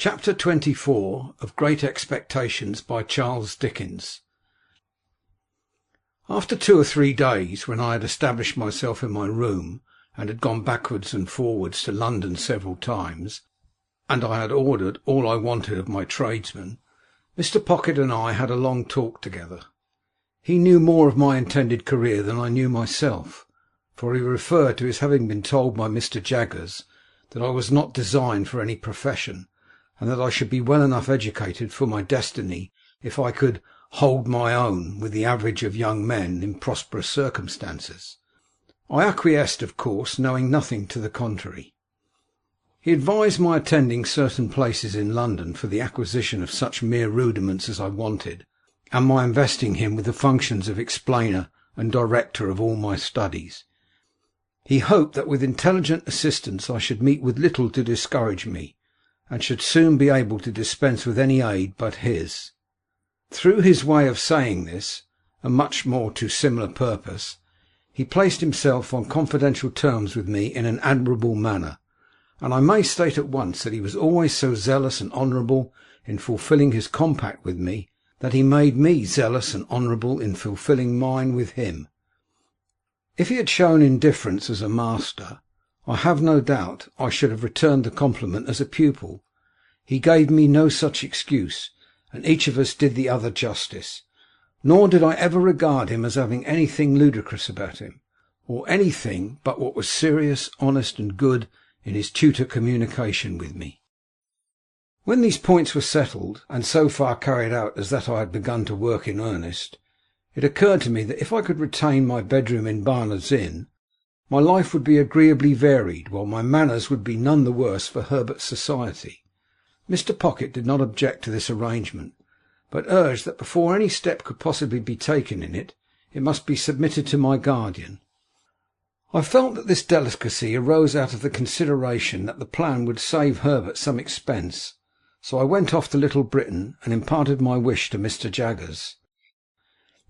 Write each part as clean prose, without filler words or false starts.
Chapter 24 of Great Expectations by Charles Dickens. After 2 or 3 days, when I had established myself in my room, and had gone backwards and forwards to London several times, and I had ordered all I wanted of my tradesmen, Mr. Pocket and I had a long talk together. He knew more of my intended career than I knew myself, for he referred to his having been told by Mr. Jaggers that I was not designed for any profession, and that I should be well enough educated for my destiny if I could hold my own with the average of young men in prosperous circumstances. I acquiesced, of course, knowing nothing to the contrary. He advised my attending certain places in London for the acquisition of such mere rudiments as I wanted, and my investing him with the functions of explainer and director of all my studies. He hoped that with intelligent assistance I should meet with little to discourage me, and should soon be able to dispense with any aid but his. Through his way of saying this, and much more to similar purpose, he placed himself on confidential terms with me in an admirable manner, and I may state at once that he was always so zealous and honourable in fulfilling his compact with me, that he made me zealous and honourable in fulfilling mine with him. If he had shown indifference as a master, I have no doubt I should have returned the compliment as a pupil. He gave me no such excuse, and each of us did the other justice. Nor did I ever regard him as having anything ludicrous about him, or anything but what was serious, honest, and good in his tutor communication with me. When these points were settled, and so far carried out as that I had begun to work in earnest, it occurred to me that if I could retain my bedroom in Barnard's Inn, my life would be agreeably varied, while my manners would be none the worse for Herbert's society. Mr. Pocket did not object to this arrangement, but urged that before any step could possibly be taken in it, it must be submitted to my guardian. I felt that this delicacy arose out of the consideration that the plan would save Herbert some expense, so I went off to Little Britain and imparted my wish to Mr. Jaggers.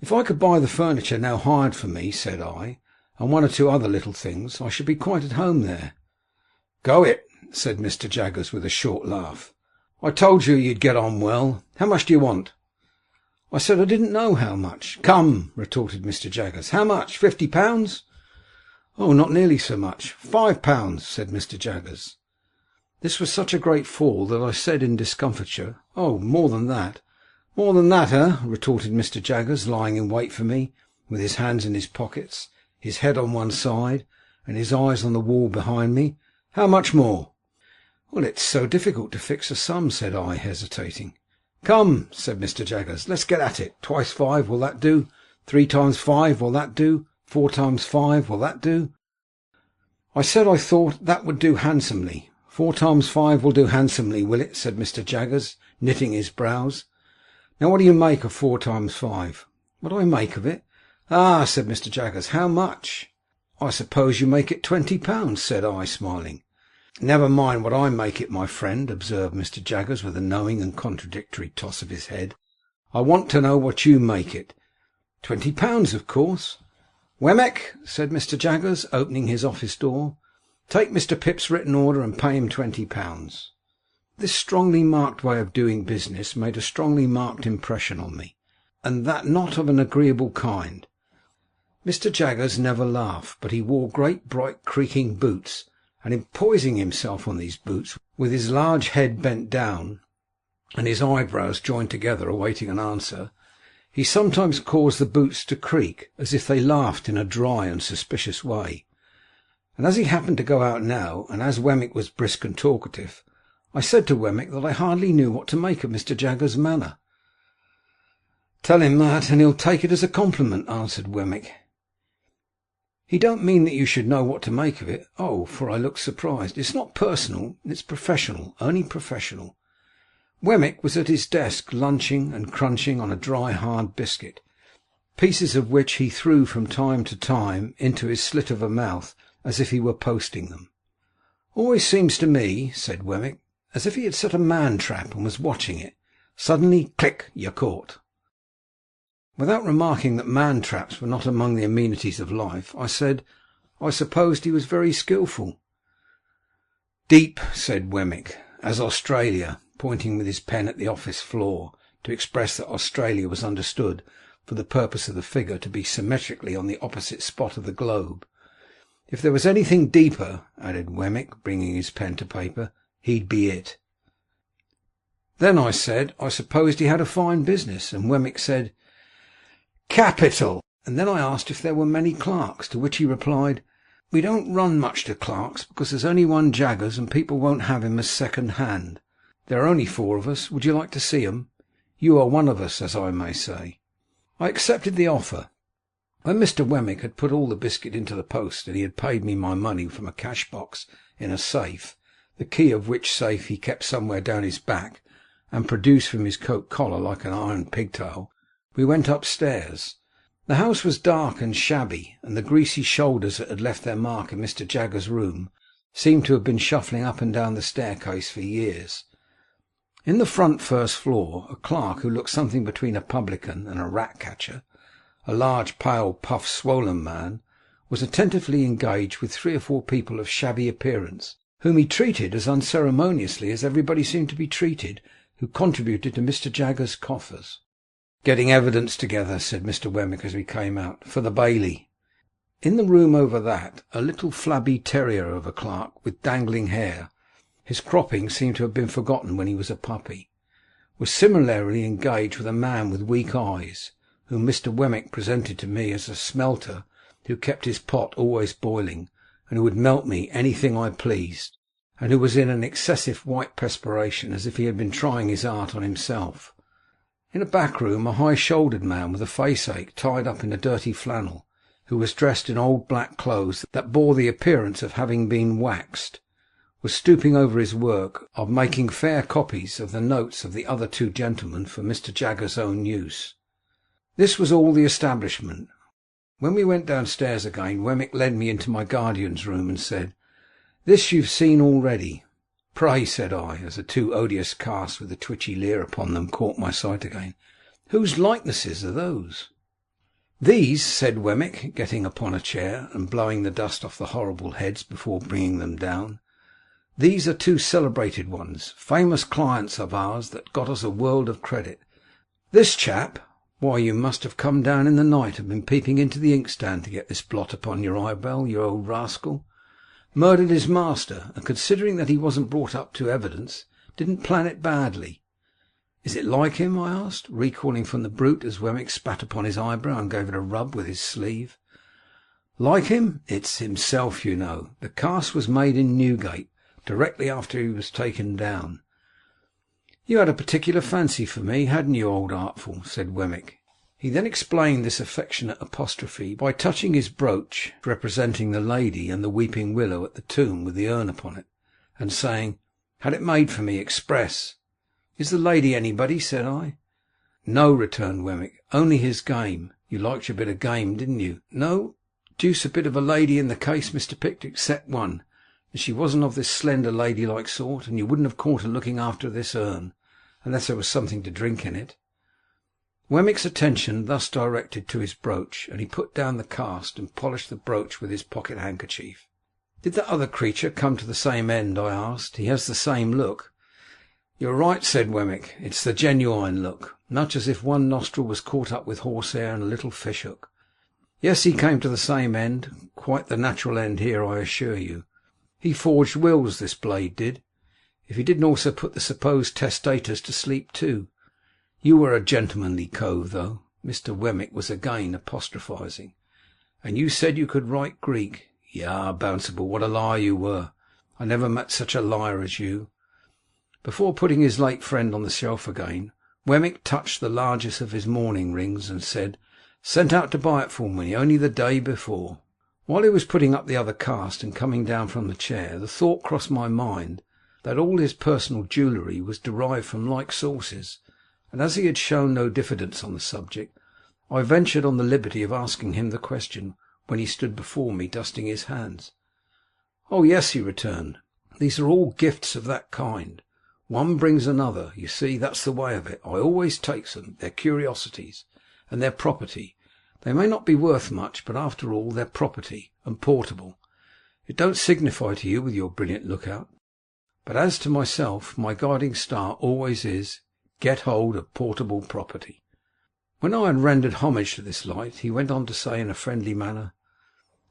"If I could buy the furniture now hired for me," said I, "and 1 or 2 other little things, I should be quite at home there." "Go it," said Mr. Jaggers with a short laugh. "I told you you'd get on well. How much do you want?" I said I didn't know how much. "Come," retorted Mr. Jaggers, "how much? £50?" "Oh, not nearly so much. £5," said Mr. Jaggers. This was such a great fall that I said in discomfiture, "Oh, more than that." "More than that, eh?" retorted Mr. Jaggers, lying in wait for me, with his hands in his pockets, his head on one side, and his eyes on the wall behind me. "How much more?" "Well, it's so difficult to fix a sum," said I, hesitating. "Come," said Mr. Jaggers, "let's get at it. 2 times 5, will that do? 3 times 5, will that do? 4 times 5, will that do?" I said I thought that would do handsomely. 4 times 5 will do handsomely, will it?" said Mr. Jaggers, knitting his brows. "Now what do you make of 4 times 5? "What do I make of it? Ah," said Mr. Jaggers, "how much?" "I suppose you make it £20, said I, smiling. "Never mind what I make it, my friend," observed Mr. Jaggers, with a knowing and contradictory toss of his head. "I want to know what you make it." £20, of course." "Wemmick," said Mr. Jaggers, opening his office door, "take Mr. Pip's written order and pay him £20. This strongly marked way of doing business made a strongly marked impression on me, and that not of an agreeable kind. Mr. Jaggers never laughed, but he wore great bright creaking boots, and in poising himself on these boots, with his large head bent down, and his eyebrows joined together awaiting an answer, he sometimes caused the boots to creak, as if they laughed in a dry and suspicious way. And as he happened to go out now, and as Wemmick was brisk and talkative, I said to Wemmick that I hardly knew what to make of Mr. Jaggers' manner. "Tell him that, and he'll take it as a compliment," answered Wemmick. "He don't mean that you should know what to make of it." "Oh," for I looked surprised, "it's not personal, it's professional, only professional." Wemmick was at his desk, lunching and crunching on a dry hard biscuit, pieces of which he threw from time to time into his slit of a mouth, as if he were posting them. "Always seems to me," said Wemmick, "as if he had set a man-trap and was watching it. Suddenly, click, you're caught." Without remarking that man-traps were not among the amenities of life, I said I supposed he was very skilful. "Deep," said Wemmick, "as Australia," pointing with his pen at the office floor to express that Australia was understood for the purpose of the figure to be symmetrically on the opposite spot of the globe. "If there was anything deeper," added Wemmick, bringing his pen to paper, "he'd be it." Then I said I supposed he had a fine business, and Wemmick said, "Capital!" And then I asked if there were many clerks, to which he replied, "We don't run much to clerks, because there's only one Jaggers, and people won't have him as second hand. There are only 4 of us. Would you like to see 'em? You are one of us, as I may say." I accepted the offer. When Mr. Wemmick had put all the biscuit into the post, and he had paid me my money from a cash box in a safe, the key of which safe he kept somewhere down his back, and produced from his coat collar like an iron pigtail, we went upstairs. The house was dark and shabby, and the greasy shoulders that had left their mark in Mr. Jaggers's room seemed to have been shuffling up and down the staircase for years. In the front first floor, a clerk who looked something between a publican and a rat-catcher, a large, pale, puffed, swollen man, was attentively engaged with 3 or 4 people of shabby appearance, whom he treated as unceremoniously as everybody seemed to be treated who contributed to Mr. Jaggers's coffers. "Getting evidence together," said Mr. Wemmick as we came out, "for the Bailey." In the room over that, a little flabby terrier of a clerk with dangling hair, his cropping seemed to have been forgotten when he was a puppy, was similarly engaged with a man with weak eyes, whom Mr. Wemmick presented to me as a smelter who kept his pot always boiling, and who would melt me anything I pleased, and who was in an excessive white perspiration, as if he had been trying his art on himself. In a back room, a high-shouldered man with a face-ache tied up in a dirty flannel, who was dressed in old black clothes that bore the appearance of having been waxed, was stooping over his work of making fair copies of the notes of the other 2 gentlemen for Mr. Jaggers's own use. This was all the establishment. When we went downstairs again, Wemmick led me into my guardian's room and said, "This you've seen already." "Pray," said I, as the 2 odious casts with a twitchy leer upon them caught my sight again, "whose likenesses are those?" "These," said Wemmick, getting upon a chair and blowing the dust off the horrible heads before bringing them down, "these are 2 celebrated ones, famous clients of ours that got us a world of credit. This chap, why, you must have come down in the night and been peeping into the inkstand to get this blot upon your eyebrow, you old rascal. Murdered his master, and considering that he wasn't brought up to evidence, didn't plan it badly. Is it like him?" I asked, recoiling from the brute as Wemmick spat upon his eyebrow and gave it a rub with his sleeve. "Like him? It's himself, you know. The cast was made in Newgate, directly after he was taken down." "You had a particular fancy for me, hadn't you, old Artful?" said Wemmick. He then explained this affectionate apostrophe by touching his brooch representing the lady and the weeping willow at the tomb with the urn upon it, and saying, "Had it made for me express." "Is the lady anybody?" said I. "No," returned Wemmick, "only his game. You liked your bit of game, didn't you?" "No, deuce a bit of a lady in the case, Mr. Pickwick, except one, and she wasn't of this slender ladylike sort, and you wouldn't have caught her looking after this urn, unless there was something to drink in it." Wemmick's attention thus directed to his brooch, and he put down the cast and polished the brooch with his pocket handkerchief. "Did that other creature come to the same end?" I asked. "He has the same look." "You're right," said Wemmick. "It's the genuine look, much as if one nostril was caught up with horsehair and a little fishhook. Yes, he came to the same end, quite the natural end here, I assure you. He forged wills, this blade did. If he didn't also put the supposed testators to sleep too. You were a gentlemanly cove, though," Mr. Wemmick was again apostrophising, "and you said you could write Greek. Yah, Bounceable, what a liar you were. I never met such a liar as you." Before putting his late friend on the shelf again, Wemmick touched the largest of his mourning rings and said, "Sent out to buy it for me only the day before." While he was putting up the other cast and coming down from the chair, the thought crossed my mind that all his personal jewellery was derived from like sources, and as he had shown no diffidence on the subject, I ventured on the liberty of asking him the question when he stood before me dusting his hands. "Oh yes," he returned, "these are all gifts of that kind. One brings another. You see, that's the way of it. I always takes them. They're curiosities, and they're property. They may not be worth much, but after all, they're property, and portable. It don't signify to you with your brilliant lookout." But as to myself, my guiding star always is, get hold of portable property. When I had rendered homage to this light, he went on to say in a friendly manner,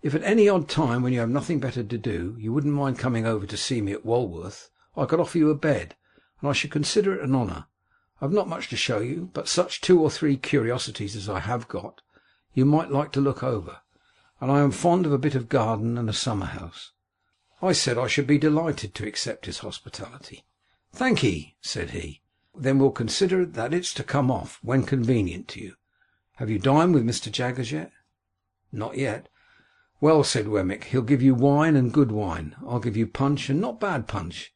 if at any odd time, when you have nothing better to do, you wouldn't mind coming over to see me at Walworth, I could offer you a bed, and I should consider it an honour. I've not much to show you, but such 2 or 3 curiosities as I have got, you might like to look over, and I am fond of a bit of garden and a summer house. I said I should be delighted to accept his hospitality. Thank ye, said he. Then we'll consider that it's to come off when convenient to you. Have you dined with Mr. Jaggers yet? Not yet. Well, said Wemmick, he'll give you wine and good wine. I'll give you punch, and not bad punch.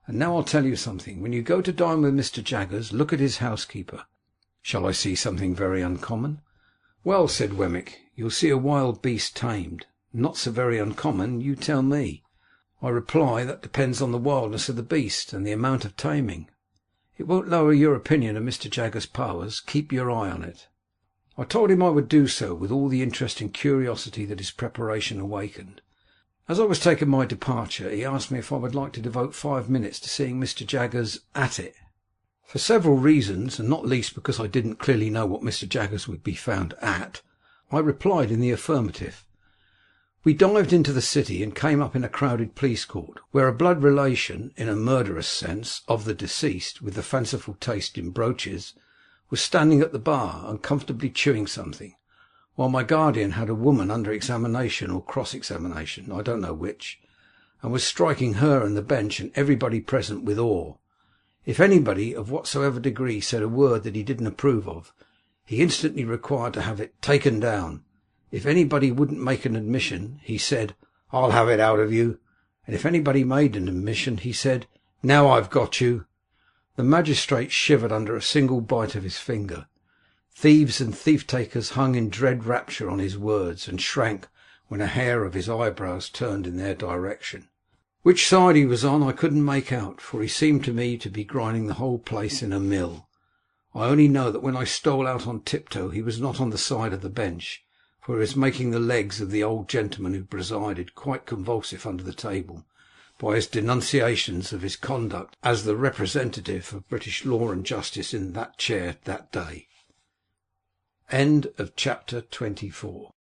And now I'll tell you something. When you go to dine with Mr. Jaggers, look at his housekeeper. Shall I see something very uncommon? Well, said Wemmick, you'll see a wild beast tamed. Not so very uncommon, you tell me. I reply, that depends on the wildness of the beast, and the amount of taming. It won't lower your opinion of Mr. Jaggers' powers. Keep your eye on it. I told him I would do so, with all the interest and curiosity that his preparation awakened. As I was taking my departure, he asked me if I would like to devote 5 minutes to seeing Mr. Jaggers at it. For several reasons, and not least because I didn't clearly know what Mr. Jaggers would be found at, I replied in the affirmative. We dived into the city and came up in a crowded police court, where a blood relation, in a murderous sense, of the deceased, with the fanciful taste in brooches, was standing at the bar, uncomfortably chewing something, while my guardian had a woman under examination or cross-examination, I don't know which, and was striking her and the bench and everybody present with awe. If anybody of whatsoever degree said a word that he didn't approve of, he instantly required to have it taken down. If anybody wouldn't make an admission, he said, I'll have it out of you. And if anybody made an admission, he said, now I've got you. The magistrate shivered under a single bite of his finger. Thieves and thief-takers hung in dread rapture on his words, and shrank when a hair of his eyebrows turned in their direction. Which side he was on I couldn't make out, for he seemed to me to be grinding the whole place in a mill. I only know that when I stole out on tiptoe he was not on the side of the bench, for he was making the legs of the old gentleman who presided quite convulsive under the table, by his denunciations of his conduct as the representative of British law and justice in that chair that day. End of chapter 24.